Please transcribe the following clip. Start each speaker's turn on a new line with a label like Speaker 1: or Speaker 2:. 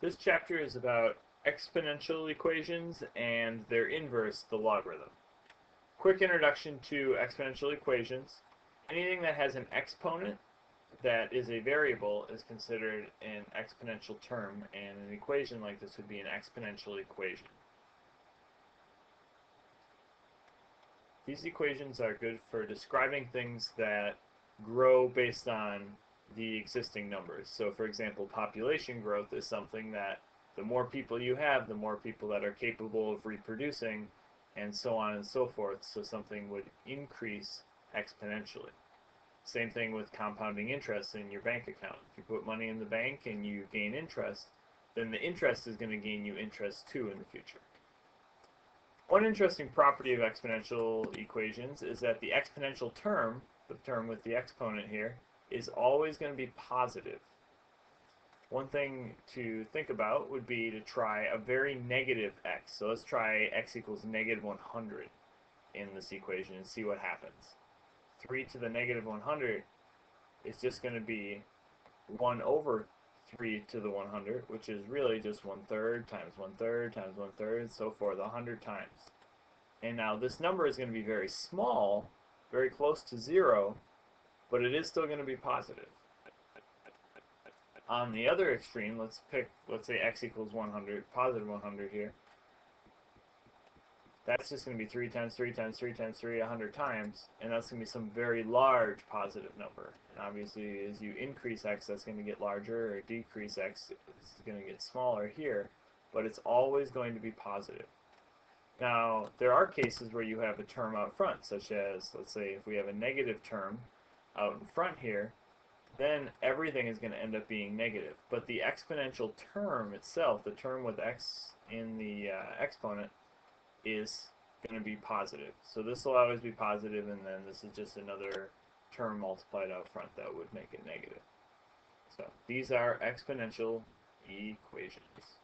Speaker 1: This chapter is about exponential equations and their inverse, the logarithm. Quick introduction to exponential equations. Anything that has an exponent that is a variable is considered an exponential term, and an equation like this would be an exponential equation. These equations are good for describing things that grow based on the existing numbers. So for example, population growth is something that the more people you have, the more people that are capable of reproducing, and so on and so forth. So something would increase exponentially. Same thing with compounding interest in your bank account. If you put money in the bank and you gain interest, then the interest is going to gain you interest too in the future. One interesting property of exponential equations is that the exponential term, the term with the exponent here, is always going to be positive. One thing to think about would be to try a very negative x. So let's try x equals negative 100 in this equation and see what happens. 3 to the negative 100 is just going to be 1 over 3 to the 100, which is really just 1/3 times 1/3 times 1/3, and so forth, 100 times. And now this number is going to be very small, very close to 0, but it is still going to be positive. On the other extreme, let's say x equals 100, positive 100 here. That's just going to be 3 times 3 times 3 times 3, 100 times, and that's going to be some very large positive number. And obviously, as you increase x, that's going to get larger, or decrease x, it's going to get smaller here, but it's always going to be positive. Now, there are cases where you have a term out front, such as, let's say, if we have a negative term out in front here, then everything is going to end up being negative. But the exponential term itself, the term with x in the exponent, is going to be positive. So this will always be positive, and then this is just another term multiplied out front that would make it negative. So these are exponential equations.